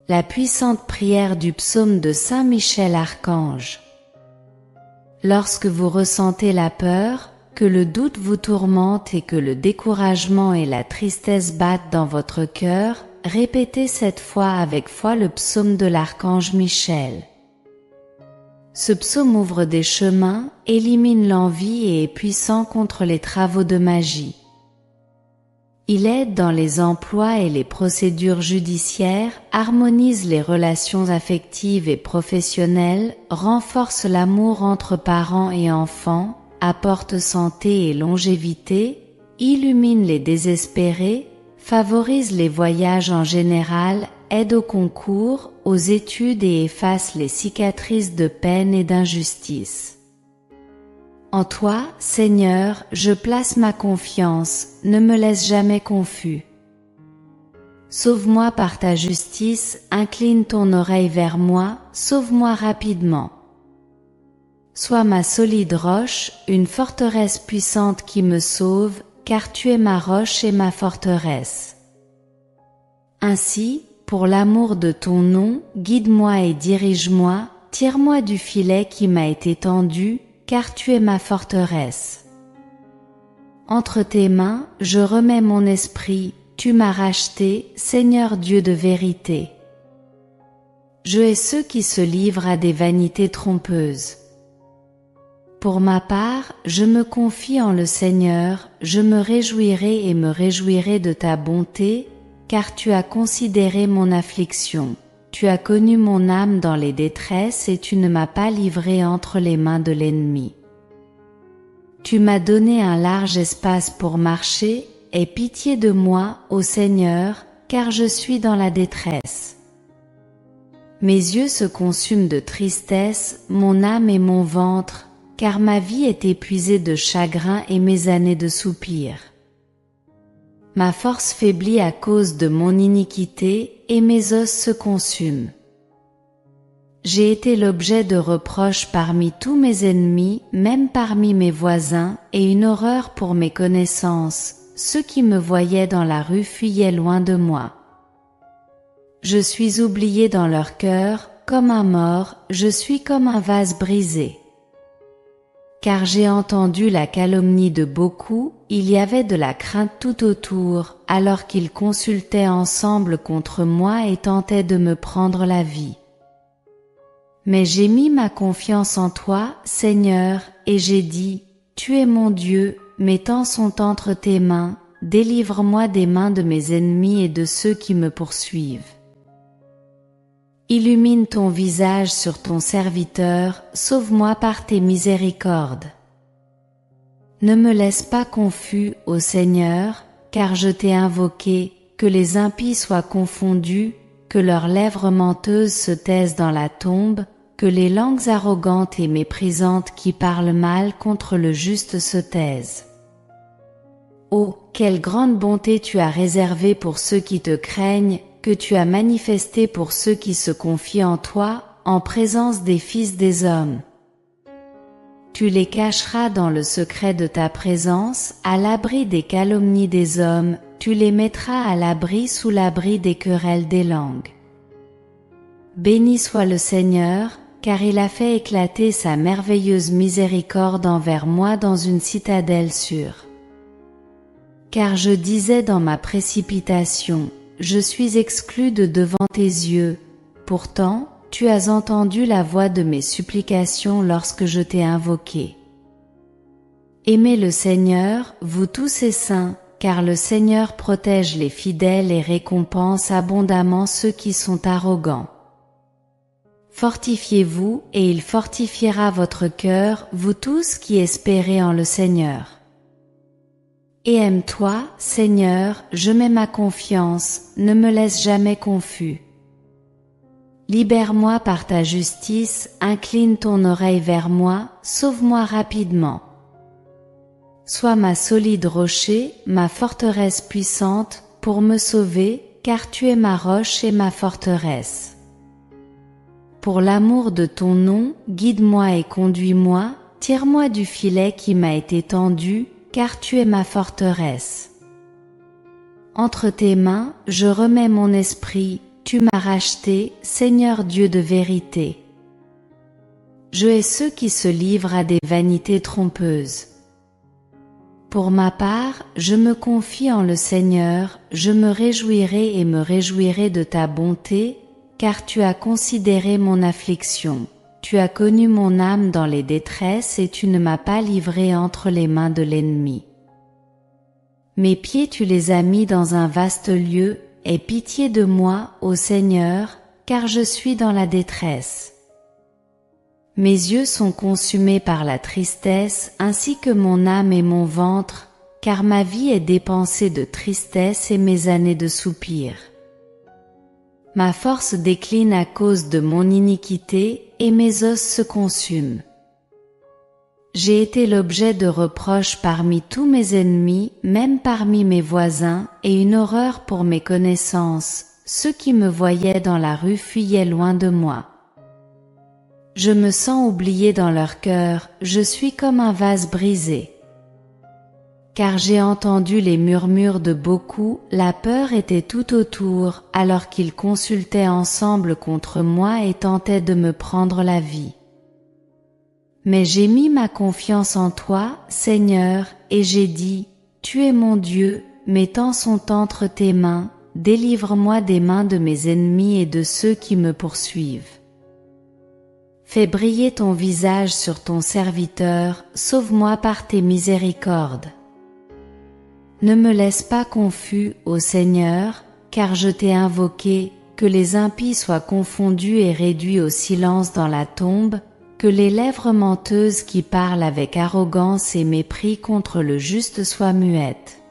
La puissante prière du psaume de Saint Michel Archange. Lorsque vous ressentez la peur, que le doute vous tourmente et que le découragement et la tristesse battent dans votre cœur, répétez cette fois avec foi le psaume de l'archange Michel. Ce psaume ouvre des chemins, élimine l'envie et est puissant contre les travaux de magie. Il aide dans les emplois et les procédures judiciaires, harmonise les relations affectives et professionnelles, renforce l'amour entre parents et enfants, apporte santé et longévité, illumine les désespérés, favorise les voyages en général, aide au concours, aux études et efface les cicatrices de peine et d'injustice. En toi, Seigneur, je place ma confiance, ne me laisse jamais confus. Sauve-moi par ta justice, incline ton oreille vers moi, sauve-moi rapidement. Sois ma solide roche, une forteresse puissante qui me sauve, car tu es ma roche et ma forteresse. Ainsi, pour l'amour de ton nom, guide-moi et dirige-moi, tire-moi du filet qui m'a été tendu, car tu es ma forteresse. Entre tes mains, je remets mon esprit, tu m'as racheté, Seigneur Dieu de vérité. Je hais ceux qui se livrent à des vanités trompeuses. Pour ma part, je me confie en le Seigneur, je me réjouirai et me réjouirai de ta bonté, car tu as considéré mon affliction. Tu as connu mon âme dans les détresses et tu ne m'as pas livré entre les mains de l'ennemi. Tu m'as donné un large espace pour marcher, aie pitié de moi, ô Seigneur, car je suis dans la détresse. Mes yeux se consument de tristesse, mon âme et mon ventre, car ma vie est épuisée de chagrin et mes années de soupirs. Ma force faiblit à cause de mon iniquité, et mes os se consument. J'ai été l'objet de reproches parmi tous mes ennemis, même parmi mes voisins, et une horreur pour mes connaissances, ceux qui me voyaient dans la rue fuyaient loin de moi. Je suis oublié dans leur cœur, comme un mort, je suis comme un vase brisé. Car j'ai entendu la calomnie de beaucoup, il y avait de la crainte tout autour, alors qu'ils consultaient ensemble contre moi et tentaient de me prendre la vie. Mais j'ai mis ma confiance en toi, Seigneur, et j'ai dit, tu es mon Dieu, mes temps sont entre tes mains, délivre-moi des mains de mes ennemis et de ceux qui me poursuivent. Illumine ton visage sur ton serviteur, sauve-moi par tes miséricordes. Ne me laisse pas confus, ô Seigneur, car je t'ai invoqué, que les impies soient confondus, que leurs lèvres menteuses se taisent dans la tombe, que les langues arrogantes et méprisantes qui parlent mal contre le juste se taisent. Oh, quelle grande bonté tu as réservée pour ceux qui te craignent, que tu as manifesté pour ceux qui se confient en toi, en présence des fils des hommes. Tu les cacheras dans le secret de ta présence, à l'abri des calomnies des hommes, tu les mettras à l'abri sous l'abri des querelles des langues. Béni soit le Seigneur, car il a fait éclater sa merveilleuse miséricorde envers moi dans une citadelle sûre. Car je disais dans ma précipitation, je suis exclu de devant tes yeux, pourtant, tu as entendu la voix de mes supplications lorsque je t'ai invoqué. Aimez le Seigneur, vous tous ses saints, car le Seigneur protège les fidèles et récompense abondamment ceux qui sont arrogants. Fortifiez-vous, et il fortifiera votre cœur, vous tous qui espérez en le Seigneur. Et aime-toi, Seigneur, je mets ma confiance, ne me laisse jamais confus. Libère-moi par ta justice, incline ton oreille vers moi, sauve-moi rapidement. Sois ma solide rocher, ma forteresse puissante, pour me sauver, car tu es ma roche et ma forteresse. Pour l'amour de ton nom, guide-moi et conduis-moi, tire-moi du filet qui m'a été tendu, car tu es ma forteresse. Entre tes mains, je remets mon esprit, tu m'as racheté, Seigneur Dieu de vérité. Je hais ceux qui se livrent à des vanités trompeuses. Pour ma part, je me confie en le Seigneur, je me réjouirai et me réjouirai de ta bonté, car tu as considéré mon affliction. Tu as connu mon âme dans les détresses et tu ne m'as pas livré entre les mains de l'ennemi. Mes pieds tu les as mis dans un vaste lieu, aie pitié de moi, ô Seigneur, car je suis dans la détresse. Mes yeux sont consumés par la tristesse, ainsi que mon âme et mon ventre, car ma vie est dépensée de tristesse et mes années de soupir. Ma force décline à cause de mon iniquité, et mes os se consument. J'ai été l'objet de reproches parmi tous mes ennemis, même parmi mes voisins, et une horreur pour mes connaissances. Ceux qui me voyaient dans la rue fuyaient loin de moi. Je me sens oublié dans leur cœur, je suis comme un vase brisé. Car j'ai entendu les murmures de beaucoup, la peur était tout autour, alors qu'ils consultaient ensemble contre moi et tentaient de me prendre la vie. Mais j'ai mis ma confiance en toi, Seigneur, et j'ai dit, tu es mon Dieu, mes temps sont entre tes mains, délivre-moi des mains de mes ennemis et de ceux qui me poursuivent. Fais briller ton visage sur ton serviteur, sauve-moi par tes miséricordes. Ne me laisse pas confus, ô Seigneur, car je t'ai invoqué, que les impies soient confondus et réduits au silence dans la tombe, que les lèvres menteuses qui parlent avec arrogance et mépris contre le juste soient muettes.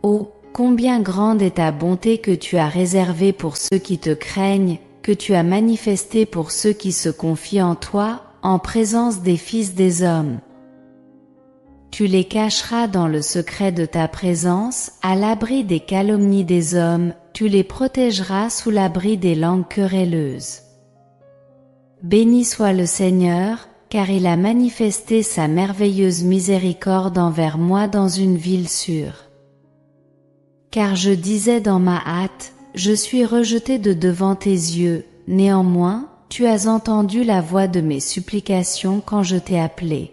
Oh, combien grande est ta bonté que tu as réservée pour ceux qui te craignent, que tu as manifestée pour ceux qui se confient en toi, en présence des fils des hommes. Tu les cacheras dans le secret de ta présence, à l'abri des calomnies des hommes, tu les protégeras sous l'abri des langues querelleuses. Béni soit le Seigneur, car il a manifesté sa merveilleuse miséricorde envers moi dans une ville sûre. Car je disais dans ma hâte, je suis rejeté de devant tes yeux, néanmoins, tu as entendu la voix de mes supplications quand je t'ai appelé.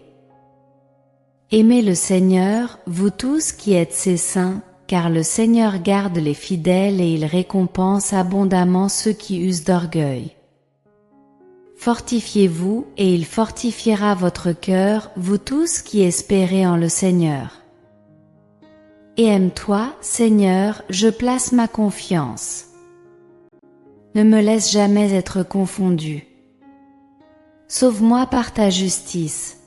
Aimez le Seigneur, vous tous qui êtes ses saints, car le Seigneur garde les fidèles et il récompense abondamment ceux qui usent d'orgueil. Fortifiez-vous et il fortifiera votre cœur, vous tous qui espérez en le Seigneur. Et aime-toi, Seigneur, je place ma confiance. Ne me laisse jamais être confondu. Sauve-moi par ta justice.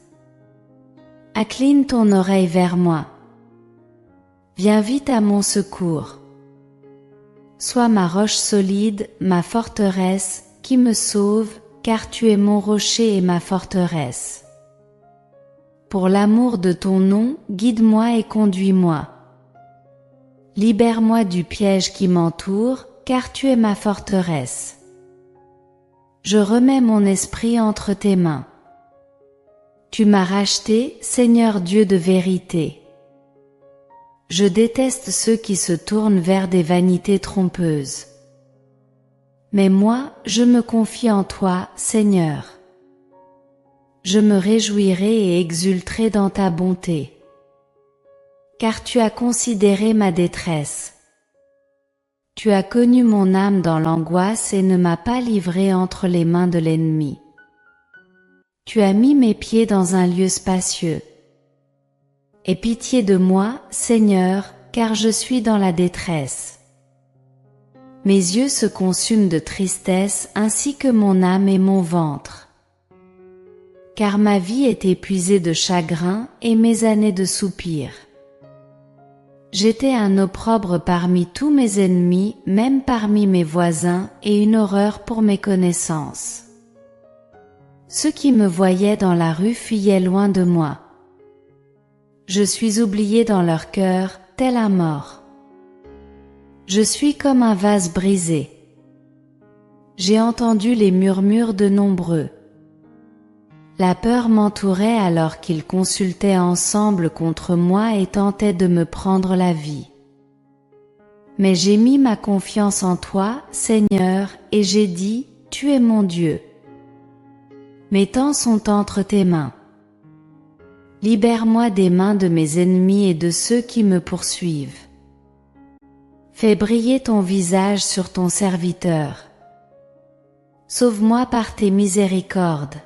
Incline ton oreille vers moi. Viens vite à mon secours. Sois ma roche solide, ma forteresse, qui me sauve, car tu es mon rocher et ma forteresse. Pour l'amour de ton nom, guide-moi et conduis-moi. Libère-moi du piège qui m'entoure, car tu es ma forteresse. Je remets mon esprit entre tes mains. Tu m'as racheté, Seigneur Dieu de vérité. Je déteste ceux qui se tournent vers des vanités trompeuses. Mais moi, je me confie en toi, Seigneur. Je me réjouirai et exulterai dans ta bonté. Car tu as considéré ma détresse. Tu as connu mon âme dans l'angoisse et ne m'as pas livré entre les mains de l'ennemi. Tu as mis mes pieds dans un lieu spacieux. Aie pitié de moi, Seigneur, car je suis dans la détresse. Mes yeux se consument de tristesse ainsi que mon âme et mon ventre. Car ma vie est épuisée de chagrin et mes années de soupir. J'étais un opprobre parmi tous mes ennemis, même parmi mes voisins, et une horreur pour mes connaissances. Ceux qui me voyaient dans la rue fuyaient loin de moi. Je suis oublié dans leur cœur, tel un mort. Je suis comme un vase brisé. J'ai entendu les murmures de nombreux. La peur m'entourait alors qu'ils consultaient ensemble contre moi et tentaient de me prendre la vie. Mais j'ai mis ma confiance en toi, Seigneur, et j'ai dit, tu es mon Dieu. Mes temps sont entre tes mains. Libère-moi des mains de mes ennemis et de ceux qui me poursuivent. Fais briller ton visage sur ton serviteur. Sauve-moi par tes miséricordes.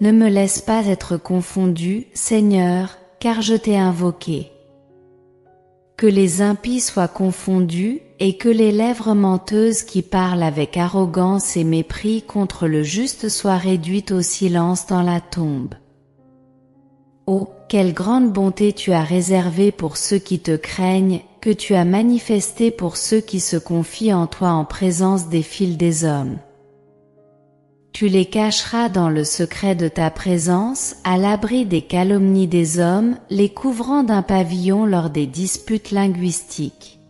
Ne me laisse pas être confondu, Seigneur, car je t'ai invoqué. Que les impies soient confondus, et que les lèvres menteuses qui parlent avec arrogance et mépris contre le juste soient réduites au silence dans la tombe. Oh, quelle grande bonté tu as réservée pour ceux qui te craignent, que tu as manifestée pour ceux qui se confient en toi en présence des fils des hommes. Tu les cacheras dans le secret de ta présence, à l'abri des calomnies des hommes, les couvrant d'un pavillon lors des disputes linguistiques.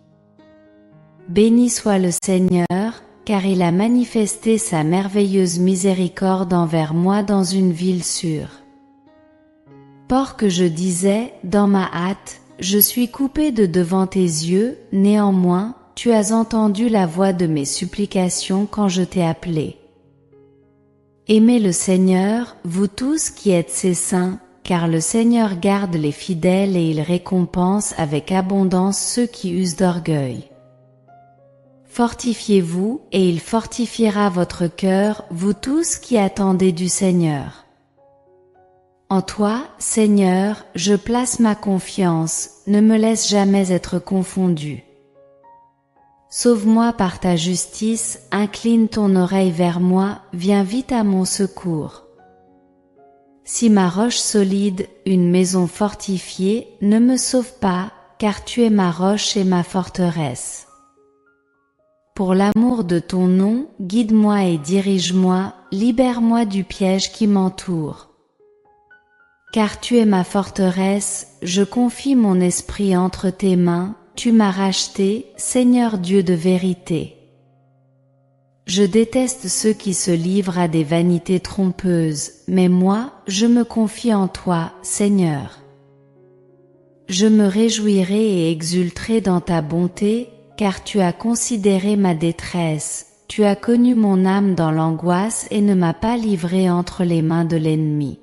Béni soit le Seigneur, car il a manifesté sa merveilleuse miséricorde envers moi dans une ville sûre. Or que je disais, dans ma hâte, je suis coupé de devant tes yeux, néanmoins, tu as entendu la voix de mes supplications quand je t'ai appelé. Aimez le Seigneur, vous tous qui êtes ses saints, car le Seigneur garde les fidèles et il récompense avec abondance ceux qui usent d'orgueil. Fortifiez-vous, et il fortifiera votre cœur, vous tous qui attendez du Seigneur. En toi, Seigneur, je place ma confiance, ne me laisse jamais être confondu. Sauve-moi par ta justice, incline ton oreille vers moi, viens vite à mon secours. Si ma roche solide, une maison fortifiée, ne me sauve pas, car tu es ma roche et ma forteresse. Pour l'amour de ton nom, guide-moi et dirige-moi, libère-moi du piège qui m'entoure. Car tu es ma forteresse, je confie mon esprit entre tes mains, tu m'as racheté, Seigneur Dieu de vérité. Je déteste ceux qui se livrent à des vanités trompeuses, mais moi, je me confie en toi, Seigneur. Je me réjouirai et exulterai dans ta bonté, car tu as considéré ma détresse, tu as connu mon âme dans l'angoisse et ne m'as pas livré entre les mains de l'ennemi.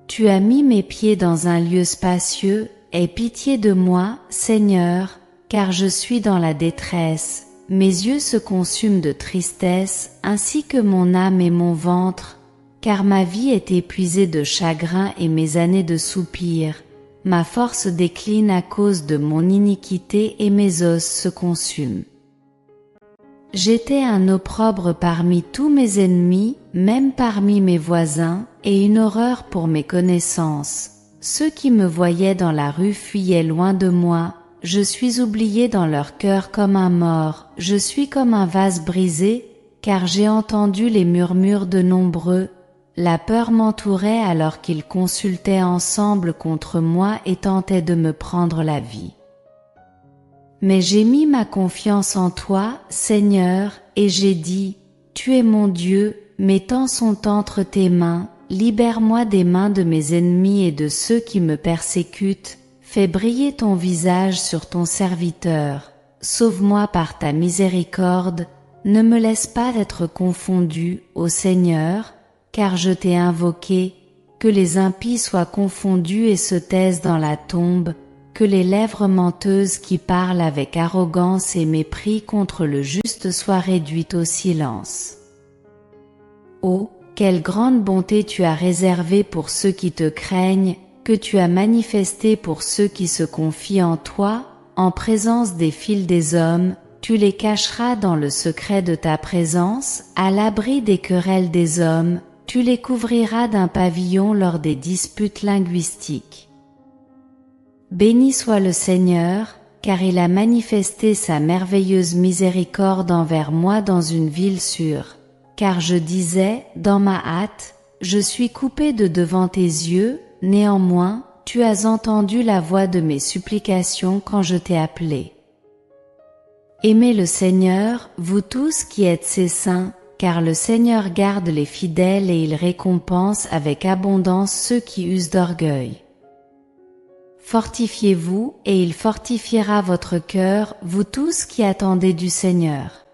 Tu as mis mes pieds dans un lieu spacieux, aie pitié de moi, Seigneur, car je suis dans la détresse, mes yeux se consument de tristesse, ainsi que mon âme et mon ventre, car ma vie est épuisée de chagrin et mes années de soupirs, ma force décline à cause de mon iniquité et mes os se consument. J'étais un opprobre parmi tous mes ennemis, même parmi mes voisins, et une horreur pour mes connaissances. Ceux qui me voyaient dans la rue fuyaient loin de moi, je suis oublié dans leur cœur comme un mort, je suis comme un vase brisé, car j'ai entendu les murmures de nombreux, la peur m'entourait alors qu'ils consultaient ensemble contre moi et tentaient de me prendre la vie. Mais j'ai mis ma confiance en toi, Seigneur, et j'ai dit, tu es mon Dieu, mes temps sont entre tes mains, libère-moi des mains de mes ennemis et de ceux qui me persécutent, fais briller ton visage sur ton serviteur, sauve-moi par ta miséricorde, ne me laisse pas être confondu, ô Seigneur, car je t'ai invoqué, que les impies soient confondus et se taisent dans la tombe, que les lèvres menteuses qui parlent avec arrogance et mépris contre le juste soient réduites au silence. Oh, quelle grande bonté tu as réservée pour ceux qui te craignent, que tu as manifestée pour ceux qui se confient en toi, en présence des fils des hommes, tu les cacheras dans le secret de ta présence, à l'abri des querelles des hommes, tu les couvriras d'un pavillon lors des disputes linguistiques. Béni soit le Seigneur, car il a manifesté sa merveilleuse miséricorde envers moi dans une ville sûre. Car je disais, dans ma hâte, je suis coupé de devant tes yeux, néanmoins, tu as entendu la voix de mes supplications quand je t'ai appelé. Aimez le Seigneur, vous tous qui êtes ses saints, car le Seigneur garde les fidèles et il récompense avec abondance ceux qui usent d'orgueil. Fortifiez-vous et il fortifiera votre cœur, vous tous qui attendez du Seigneur.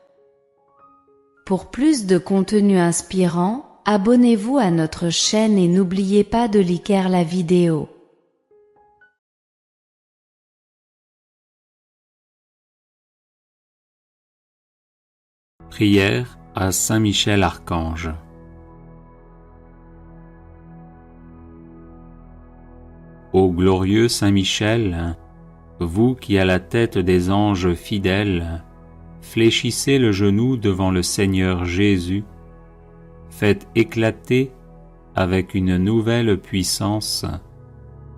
Pour plus de contenu inspirant, abonnez-vous à notre chaîne et n'oubliez pas de liker la vidéo. Prière à Saint Michel Archange. Ô glorieux Saint Michel, vous qui à la tête des anges fidèles, fléchissez le genou devant le Seigneur Jésus, faites éclater avec une nouvelle puissance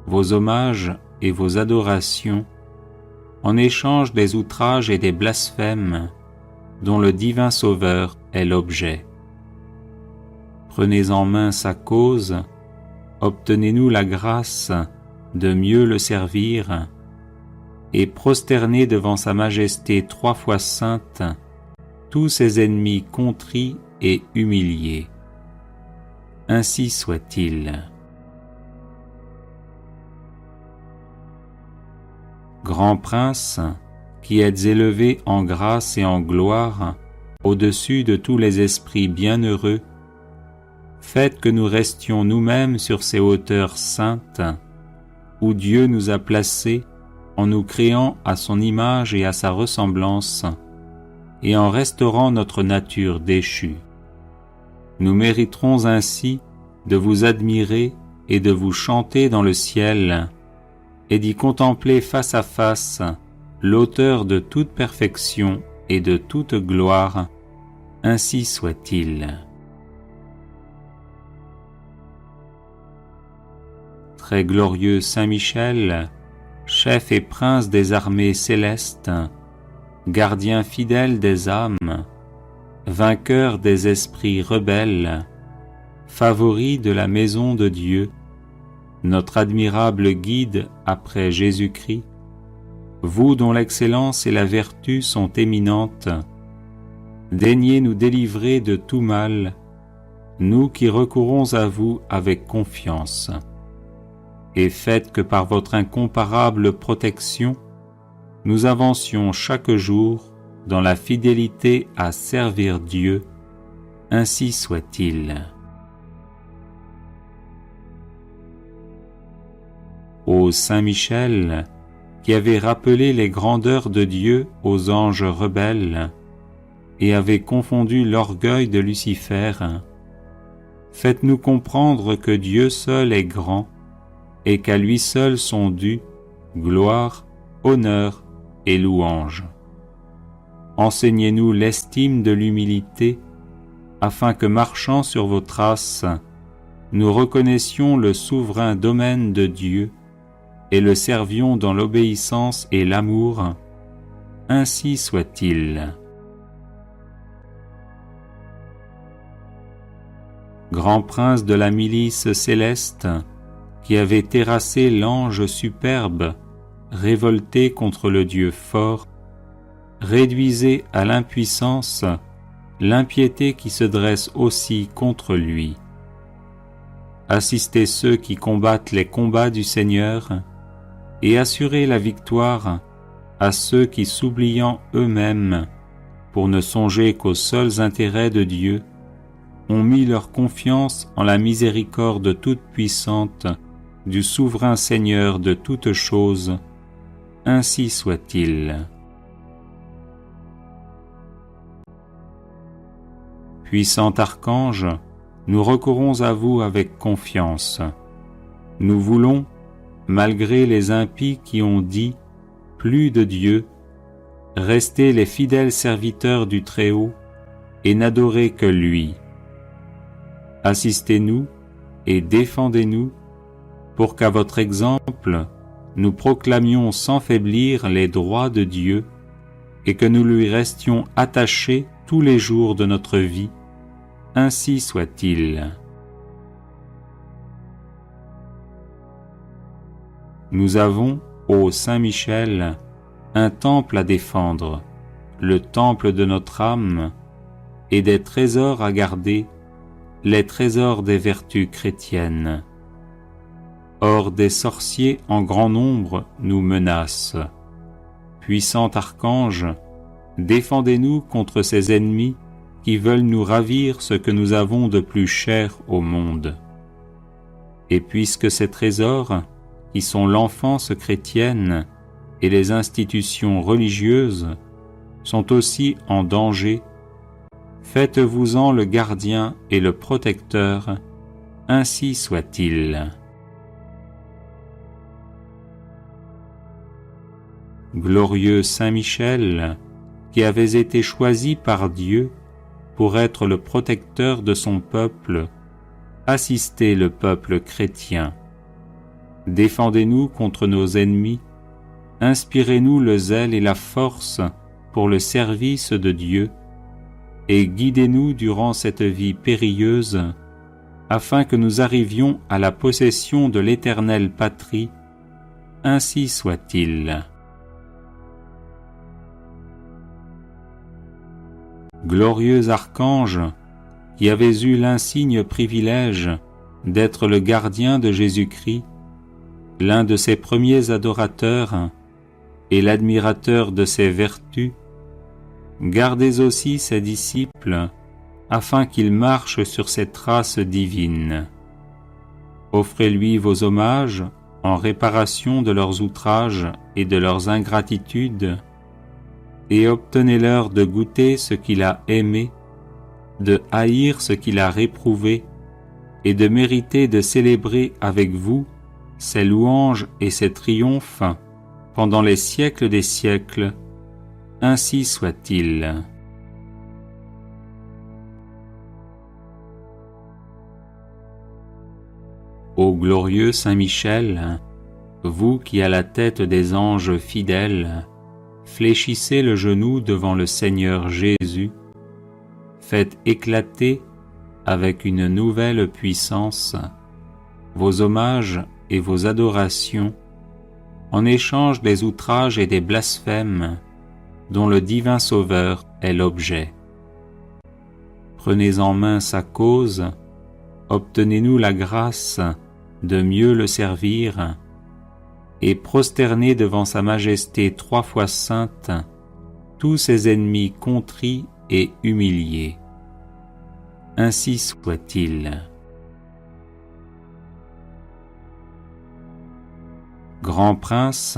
vos hommages et vos adorations en échange des outrages et des blasphèmes dont le divin Sauveur est l'objet. Prenez en main sa cause, obtenez-nous la grâce de mieux le servir, et prosternez devant sa majesté 3 fois sainte tous ses ennemis contrits et humiliés. Ainsi soit-il. Grand Prince, qui êtes élevé en grâce et en gloire au-dessus de tous les esprits bienheureux, faites que nous restions nous-mêmes sur ces hauteurs saintes, où Dieu nous a placés en nous créant à son image et à sa ressemblance, et en restaurant notre nature déchue. Nous mériterons ainsi de vous admirer et de vous chanter dans le ciel, et d'y contempler face à face l'auteur de toute perfection et de toute gloire, ainsi soit-il. Très glorieux Saint Michel, chef et prince des armées célestes, gardien fidèle des âmes, vainqueur des esprits rebelles, favori de la maison de Dieu, notre admirable guide après Jésus-Christ, vous dont l'excellence et la vertu sont éminentes, daignez nous délivrer de tout mal, nous qui recourons à vous avec confiance. Et faites que par votre incomparable protection, nous avancions chaque jour dans la fidélité à servir Dieu, ainsi soit-il. Ô Saint Michel, qui avez rappelé les grandeurs de Dieu aux anges rebelles et avez confondu l'orgueil de Lucifer, faites-nous comprendre que Dieu seul est grand et qu'à lui seul sont dus gloire, honneur et louange. Enseignez-nous l'estime de l'humilité, afin que marchant sur vos traces, nous reconnaissions le souverain domaine de Dieu et le servions dans l'obéissance et l'amour. Ainsi soit-il. Grand prince de la milice céleste, qui avait terrassé l'ange superbe, révolté contre le Dieu fort, réduisez à l'impuissance l'impiété qui se dresse aussi contre lui. Assistez ceux qui combattent les combats du Seigneur, et assurez la victoire à ceux qui, s'oubliant eux-mêmes, pour ne songer qu'aux seuls intérêts de Dieu, ont mis leur confiance en la miséricorde toute-puissante du souverain Seigneur de toutes choses, ainsi soit-il. Puissant archange, nous recourons à vous avec confiance. Nous voulons, malgré les impies qui ont dit « plus de Dieu », rester les fidèles serviteurs du Très-Haut et n'adorer que lui. Assistez-nous et défendez-nous pour qu'à votre exemple, nous proclamions sans faiblir les droits de Dieu et que nous lui restions attachés tous les jours de notre vie. Ainsi soit-il. Nous avons, ô Saint Michel, un temple à défendre, le temple de notre âme, et des trésors à garder, les trésors des vertus chrétiennes. Or des sorciers en grand nombre nous menacent. Puissant archange, défendez-nous contre ces ennemis qui veulent nous ravir ce que nous avons de plus cher au monde. Et puisque ces trésors, qui sont l'enfance chrétienne et les institutions religieuses, sont aussi en danger, faites-vous-en le gardien et le protecteur, ainsi soit-il. Glorieux Saint Michel, qui avez été choisi par Dieu pour être le protecteur de son peuple, assistez le peuple chrétien. Défendez-nous contre nos ennemis, inspirez-nous le zèle et la force pour le service de Dieu, et guidez-nous durant cette vie périlleuse, afin que nous arrivions à la possession de l'éternelle patrie, ainsi soit-il. Glorieux archange, qui avez eu l'insigne privilège d'être le gardien de Jésus-Christ, l'un de ses premiers adorateurs et l'admirateur de ses vertus, gardez aussi ses disciples afin qu'ils marchent sur ses traces divines. Offrez-lui vos hommages en réparation de leurs outrages et de leurs ingratitudes, et obtenez-leur de goûter ce qu'il a aimé, de haïr ce qu'il a réprouvé, et de mériter de célébrer avec vous ses louanges et ses triomphes pendant les siècles des siècles, ainsi soit-il. Ô glorieux Saint Michel, vous qui à la tête des anges fidèles, fléchissez le genou devant le Seigneur Jésus, faites éclater avec une nouvelle puissance vos hommages et vos adorations en échange des outrages et des blasphèmes dont le divin Sauveur est l'objet. Prenez en main sa cause, obtenez-nous la grâce de mieux le servir, et prosternez devant sa majesté 3 fois sainte tous ses ennemis contrits et humiliés. Ainsi soit-il. Grand Prince,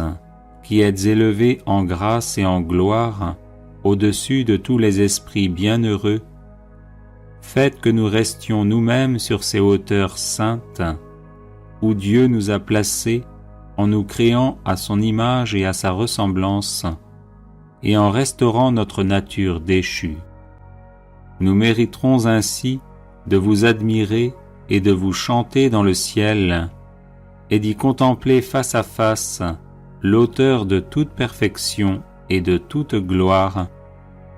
qui êtes élevé en grâce et en gloire au-dessus de tous les esprits bienheureux, faites que nous restions nous-mêmes sur ces hauteurs saintes, où Dieu nous a placés en nous créant à son image et à sa ressemblance, et en restaurant notre nature déchue. Nous mériterons ainsi de vous admirer et de vous chanter dans le ciel, et d'y contempler face à face l'auteur de toute perfection et de toute gloire,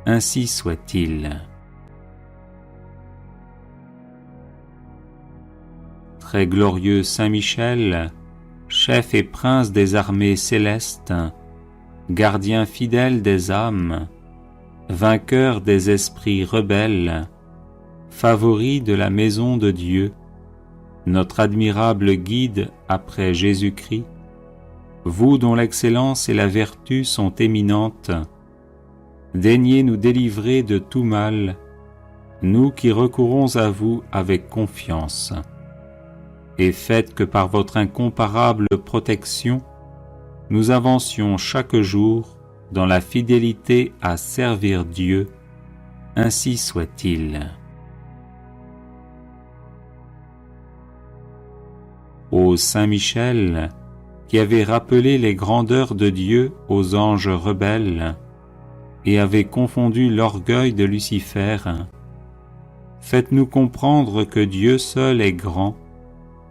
ainsi soit-il. Très glorieux Saint Michel, chef et prince des armées célestes, gardien fidèle des âmes, vainqueur des esprits rebelles, favori de la maison de Dieu, notre admirable guide après Jésus-Christ, vous dont l'excellence et la vertu sont éminentes, daignez nous délivrer de tout mal, nous qui recourons à vous avec confiance. Et faites que par votre incomparable protection, nous avancions chaque jour dans la fidélité à servir Dieu, ainsi soit-il. Ô Saint Michel, qui avez rappelé les grandeurs de Dieu aux anges rebelles et avez confondu l'orgueil de Lucifer, faites-nous comprendre que Dieu seul est grand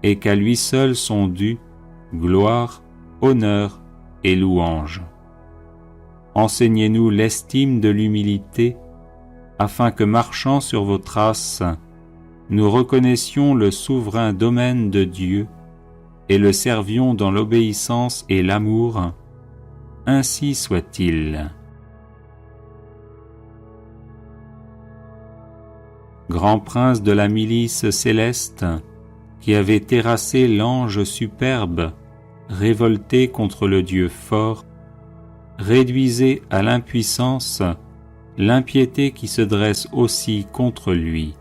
et qu'à lui seul sont dus gloire, honneur et louange. Enseignez-nous l'estime de l'humilité, afin que marchant sur vos traces, nous reconnaissions le souverain domaine de Dieu et le servions dans l'obéissance et l'amour, ainsi soit-il. Grand prince de la milice céleste, qui avez terrassé l'ange superbe, révolté contre le Dieu fort, réduisez à l'impuissance l'impiété qui se dresse aussi contre lui.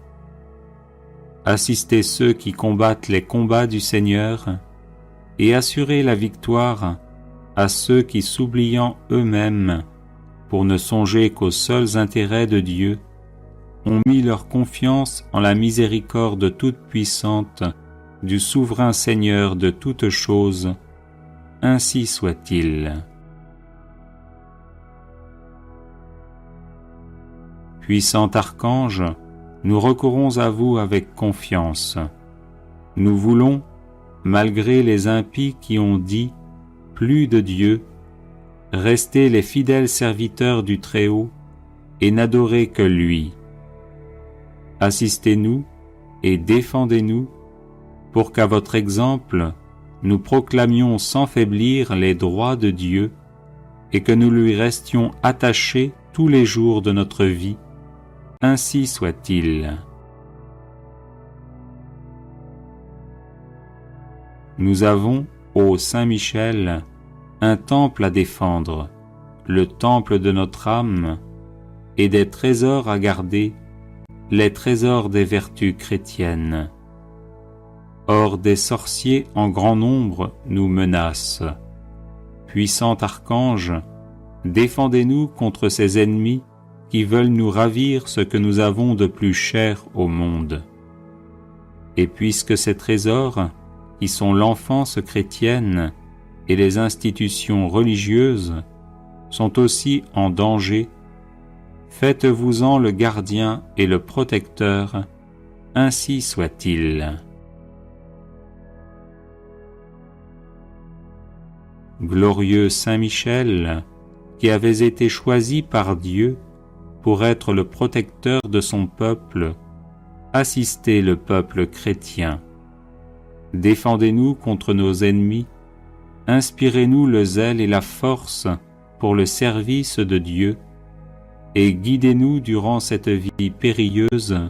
Assistez ceux qui combattent les combats du Seigneur, et assurez la victoire à ceux qui, s'oubliant eux-mêmes, pour ne songer qu'aux seuls intérêts de Dieu, ont mis leur confiance en la miséricorde toute-puissante du souverain Seigneur de toutes choses. Ainsi soit-il. Puissant archange, nous recourons à vous avec confiance. Nous voulons, malgré les impies qui ont dit « plus de Dieu », rester les fidèles serviteurs du Très-Haut et n'adorer que lui. Assistez-nous et défendez-nous pour qu'à votre exemple, nous proclamions sans faiblir les droits de Dieu et que nous lui restions attachés tous les jours de notre vie. Ainsi soit-il. Nous avons, ô Saint Michel, un temple à défendre, le temple de notre âme, et des trésors à garder, les trésors des vertus chrétiennes. Or des sorciers en grand nombre nous menacent. Puissant archange, défendez-nous contre ces ennemis qui veulent nous ravir ce que nous avons de plus cher au monde. Et puisque ces trésors, qui sont l'enfance chrétienne et les institutions religieuses, sont aussi en danger, faites-vous-en le gardien et le protecteur, ainsi soit-il. Glorieux Saint Michel, qui avez été choisi par Dieu pour être le protecteur de son peuple, assistez le peuple chrétien. Défendez-nous contre nos ennemis, inspirez-nous le zèle et la force pour le service de Dieu, et guidez-nous durant cette vie périlleuse,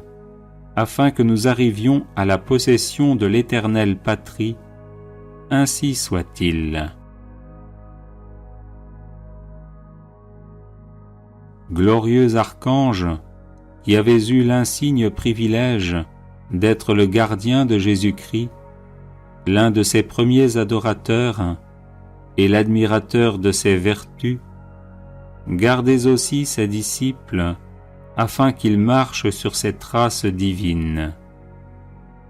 afin que nous arrivions à la possession de l'éternelle patrie. Ainsi soit-il. Glorieux archange, qui avez eu l'insigne privilège d'être le gardien de Jésus-Christ, l'un de ses premiers adorateurs et l'admirateur de ses vertus, gardez aussi ses disciples, afin qu'ils marchent sur ses traces divines.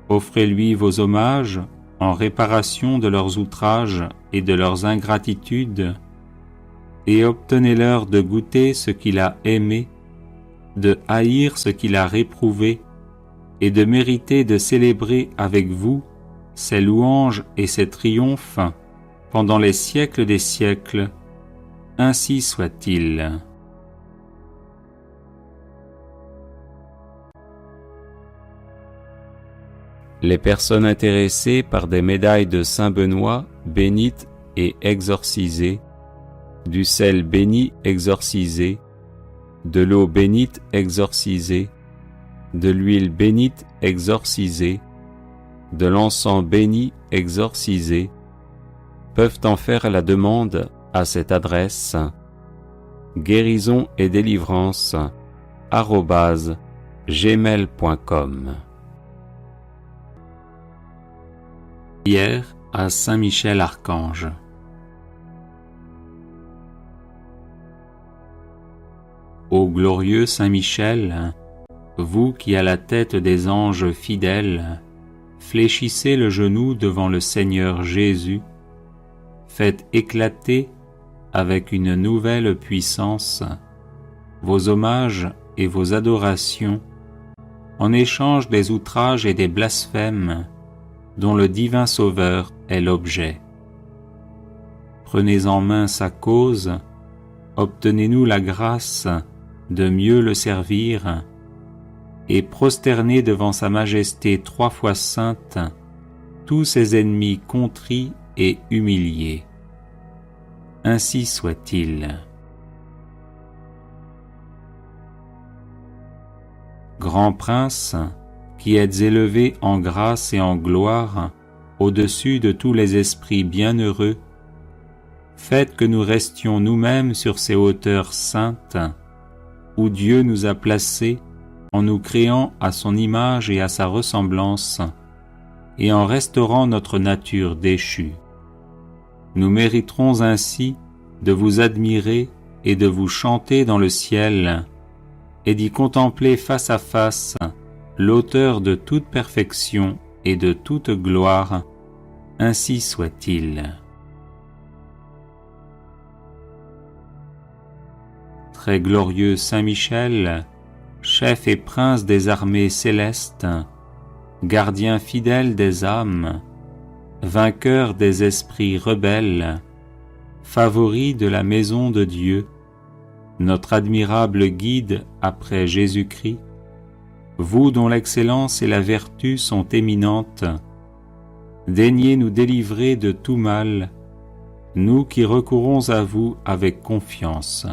Offrez-lui vos hommages en réparation de leurs outrages et de leurs ingratitudes, et obtenez-leur de goûter ce qu'il a aimé, de haïr ce qu'il a réprouvé, et de mériter de célébrer avec vous ses louanges et ses triomphes pendant les siècles des siècles. Ainsi soit-il. Les personnes intéressées par des médailles de Saint Benoît bénites et exorcisées, du sel béni exorcisé, de l'eau bénite exorcisée, de l'huile bénite exorcisée, de l'encens béni exorcisé, peuvent en faire la demande à cette adresse: guérison et délivrance @gmail.com. Prière à Saint Michel Archange. Ô glorieux Saint Michel, vous qui à la tête des anges fidèles fléchissez le genou devant le Seigneur Jésus, faites éclater avec une nouvelle puissance vos hommages et vos adorations en échange des outrages et des blasphèmes dont le divin Sauveur est l'objet. Prenez en main sa cause, obtenez-nous la grâce de mieux le servir, et prosternez devant sa majesté 3 fois sainte tous ses ennemis contrits et humiliés. Ainsi soit-il. Grand prince, qui êtes élevés en grâce et en gloire au-dessus de tous les esprits bienheureux, faites que nous restions nous-mêmes sur ces hauteurs saintes, où Dieu nous a placés en nous créant à son image et à sa ressemblance, et en restaurant notre nature déchue. Nous mériterons ainsi de vous admirer et de vous chanter dans le ciel, et d'y contempler face à face l'auteur de toute perfection et de toute gloire, ainsi soit-il. Très glorieux Saint Michel, chef et prince des armées célestes, gardien fidèle des âmes, vainqueur des esprits rebelles, favori de la maison de Dieu, notre admirable guide après Jésus-Christ, vous dont l'excellence et la vertu sont éminentes, daignez nous délivrer de tout mal, nous qui recourons à vous avec confiance.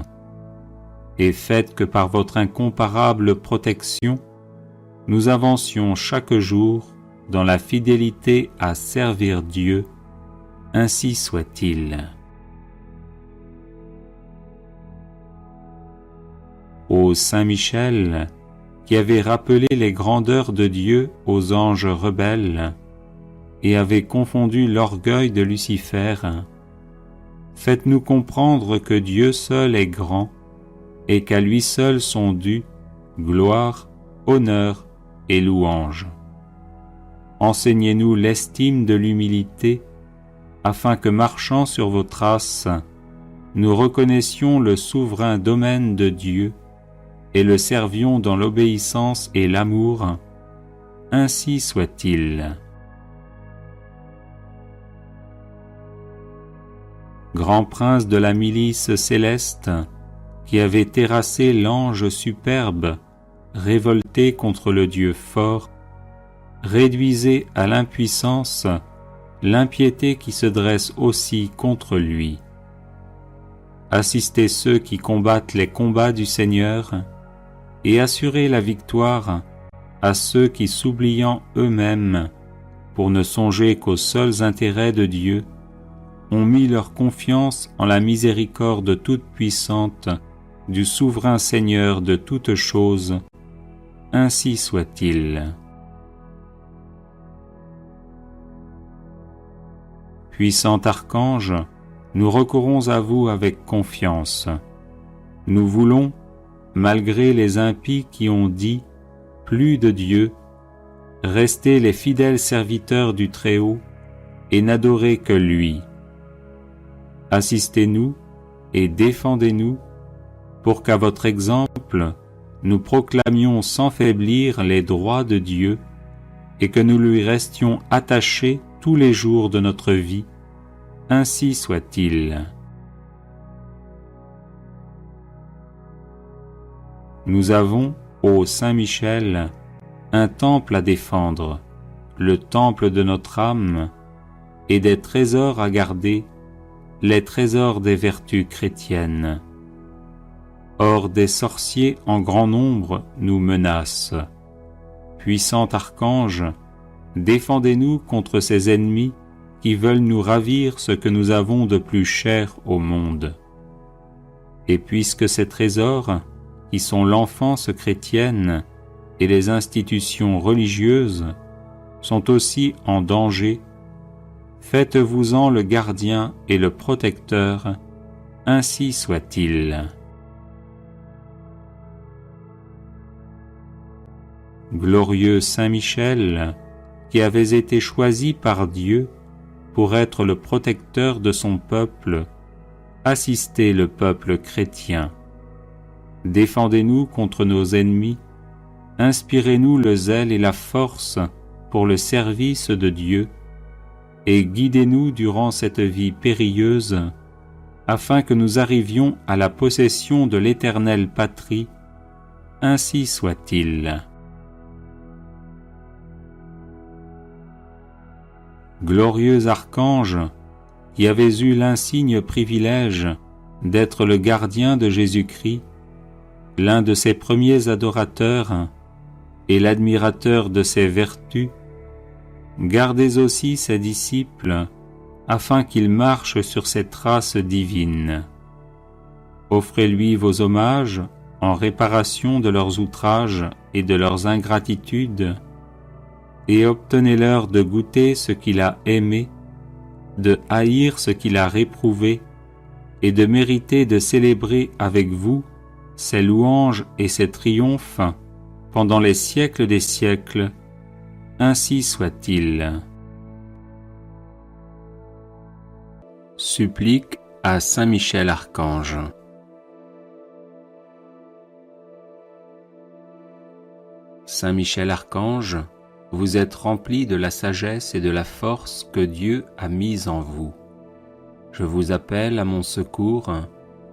Et faites que par votre incomparable protection, nous avancions chaque jour dans la fidélité à servir Dieu, ainsi soit-il. Ô Saint Michel, qui avez rappelé les grandeurs de Dieu aux anges rebelles et avez confondu l'orgueil de Lucifer, faites-nous comprendre que Dieu seul est grand et qu'à lui seul sont dus gloire, honneur et louange. Enseignez-nous l'estime de l'humilité, afin que, marchant sur vos traces, nous reconnaissions le souverain domaine de Dieu et le servions dans l'obéissance et l'amour, ainsi soit-il. Grand prince de la milice céleste, qui avait terrassé l'ange superbe, révolté contre le Dieu fort, réduisez à l'impuissance l'impiété qui se dresse aussi contre lui. Assistez ceux qui combattent les combats du Seigneur et assurez la victoire à ceux qui, s'oubliant eux-mêmes, pour ne songer qu'aux seuls intérêts de Dieu, ont mis leur confiance en la miséricorde toute puissante du souverain Seigneur de toutes choses, ainsi soit-il. Puissant archange, nous recourons à vous avec confiance. Nous voulons, malgré les impies qui ont dit « plus de Dieu », rester les fidèles serviteurs du Très-Haut et n'adorer que lui. Assistez-nous et défendez-nous pour qu'à votre exemple, nous proclamions sans faiblir les droits de Dieu et que nous lui restions attachés tous les jours de notre vie, ainsi soit-il. Nous avons, ô Saint Michel, un temple à défendre, le temple de notre âme, et des trésors à garder, les trésors des vertus chrétiennes. Or des sorciers en grand nombre nous menacent. Puissant archange, défendez-nous contre ces ennemis qui veulent nous ravir ce que nous avons de plus cher au monde. Et puisque ces trésors, qui sont l'enfance chrétienne et les institutions religieuses, sont aussi en danger, faites-vous-en le gardien et le protecteur, ainsi soit-il. Glorieux Saint Michel, qui avez été choisi par Dieu pour être le protecteur de son peuple, assistez le peuple chrétien. Défendez-nous contre nos ennemis, inspirez-nous le zèle et la force pour le service de Dieu, et guidez-nous durant cette vie périlleuse, afin que nous arrivions à la possession de l'éternelle patrie, ainsi soit-il. Glorieux archange, qui avez eu l'insigne privilège d'être le gardien de Jésus-Christ, l'un de ses premiers adorateurs, et l'admirateur de ses vertus, gardez aussi ses disciples, afin qu'ils marchent sur ses traces divines. Offrez-lui vos hommages en réparation de leurs outrages et de leurs ingratitudes, et obtenez-leur de goûter ce qu'il a aimé, de haïr ce qu'il a réprouvé, et de mériter de célébrer avec vous ses louanges et ses triomphes pendant les siècles des siècles. Ainsi soit-il. Supplique à Saint Michel Archange. Saint Michel Archange, vous êtes rempli de la sagesse et de la force que Dieu a mise en vous. Je vous appelle à mon secours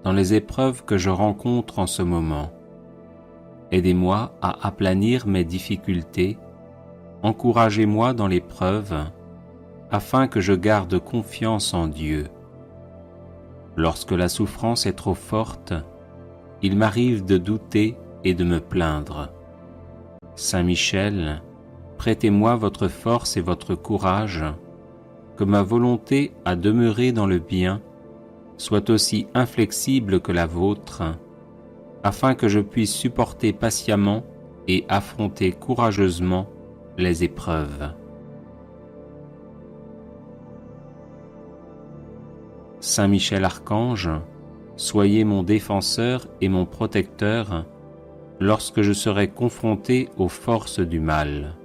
dans les épreuves que je rencontre en ce moment. Aidez-moi à aplanir mes difficultés, encouragez-moi dans l'épreuve, afin que je garde confiance en Dieu. Lorsque la souffrance est trop forte, il m'arrive de douter et de me plaindre. Saint Michel, prêtez-moi votre force et votre courage, que ma volonté à demeurer dans le bien soit aussi inflexible que la vôtre, afin que je puisse supporter patiemment et affronter courageusement les épreuves. Saint Michel Archange, soyez mon défenseur et mon protecteur lorsque je serai confronté aux forces du mal.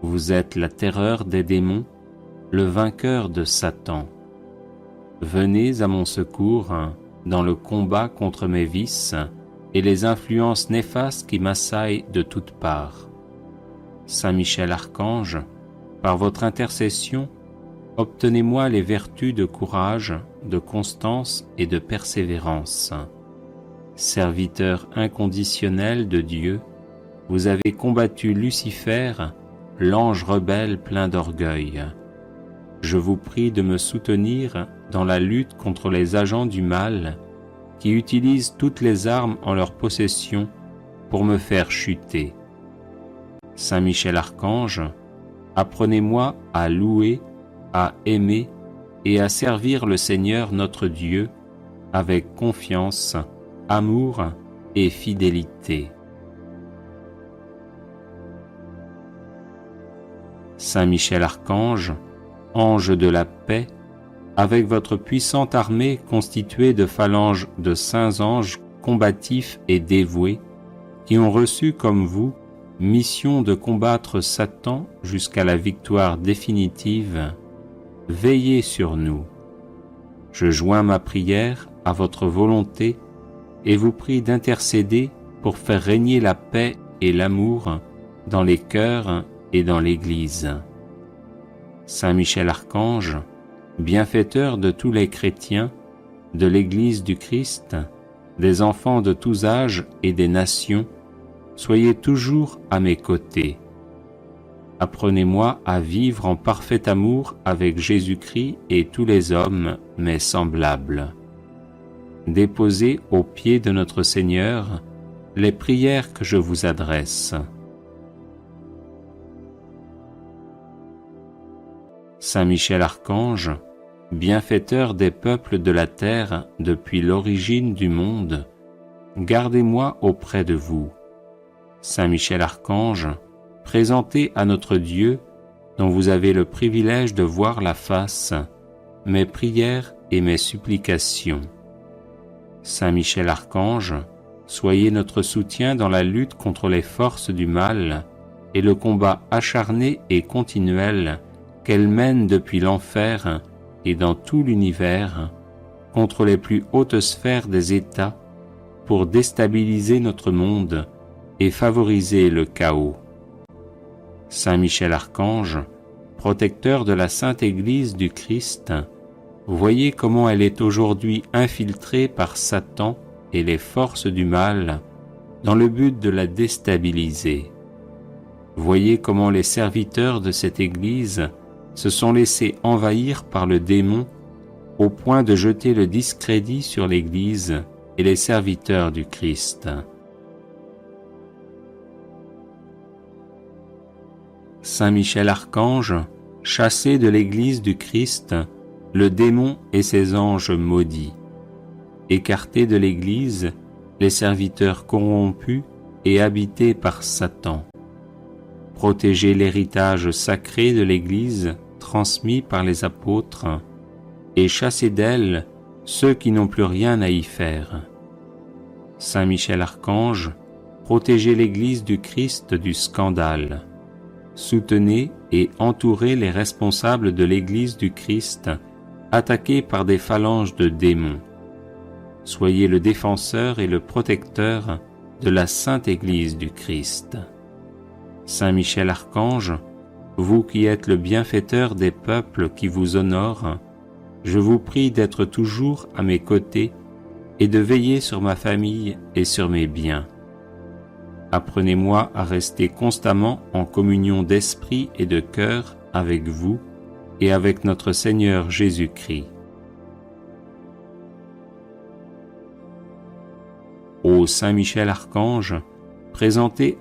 Vous êtes la terreur des démons, le vainqueur de Satan. Venez à mon secours dans le combat contre mes vices et les influences néfastes qui m'assaillent de toutes parts. Saint Michel Archange, par votre intercession, obtenez-moi les vertus de courage, de constance et de persévérance. Serviteur inconditionnel de Dieu, vous avez combattu Lucifer, l'ange rebelle plein d'orgueil. Je vous prie de me soutenir dans la lutte contre les agents du mal qui utilisent toutes les armes en leur possession pour me faire chuter. Saint Michel Archange, apprenez-moi à louer, à aimer et à servir le Seigneur notre Dieu avec confiance, amour et fidélité. Saint Michel Archange, ange de la paix, avec votre puissante armée constituée de phalanges de saints anges combatifs et dévoués, qui ont reçu comme vous mission de combattre Satan jusqu'à la victoire définitive, veillez sur nous. Je joins ma prière à votre volonté et vous prie d'intercéder pour faire régner la paix et l'amour dans les cœurs et dans l'Église. Saint Michel Archange, bienfaiteur de tous les chrétiens, de l'Église du Christ, des enfants de tous âges et des nations, soyez toujours à mes côtés. Apprenez-moi à vivre en parfait amour avec Jésus-Christ et tous les hommes, mes semblables. Déposez aux pieds de notre Seigneur les prières que je vous adresse. Saint Michel Archange, bienfaiteur des peuples de la terre depuis l'origine du monde, gardez-moi auprès de vous. Saint Michel Archange, présentez à notre Dieu, dont vous avez le privilège de voir la face, mes prières et mes supplications. Saint Michel Archange, soyez notre soutien dans la lutte contre les forces du mal et le combat acharné et continuel qu'elles mènent depuis l'enfer et dans tout l'univers contre les plus hautes sphères des États pour déstabiliser notre monde et favoriser le chaos. Saint Michel Archange, protecteur de la Sainte Église du Christ, voyez comment elle est aujourd'hui infiltrée par Satan et les forces du mal dans le but de la déstabiliser. Voyez comment les serviteurs de cette Église se sont laissés envahir par le démon au point de jeter le discrédit sur l'Église et les serviteurs du Christ. Saint Michel Archange, chassez de l'Église du Christ le démon et ses anges maudits. Écartez de l'Église les serviteurs corrompus et habités par Satan. Protégez l'héritage sacré de l'Église transmis par les apôtres et chassez d'elle ceux qui n'ont plus rien à y faire. Saint Michel Archange, protégez l'Église du Christ du scandale. Soutenez et entourez les responsables de l'Église du Christ attaqués par des phalanges de démons. Soyez le défenseur et le protecteur de la Sainte Église du Christ. Saint Michel Archange, vous qui êtes le bienfaiteur des peuples qui vous honorent, je vous prie d'être toujours à mes côtés et de veiller sur ma famille et sur mes biens. Apprenez-moi à rester constamment en communion d'esprit et de cœur avec vous et avec notre Seigneur Jésus-Christ. Ô Saint Michel Archange, présentez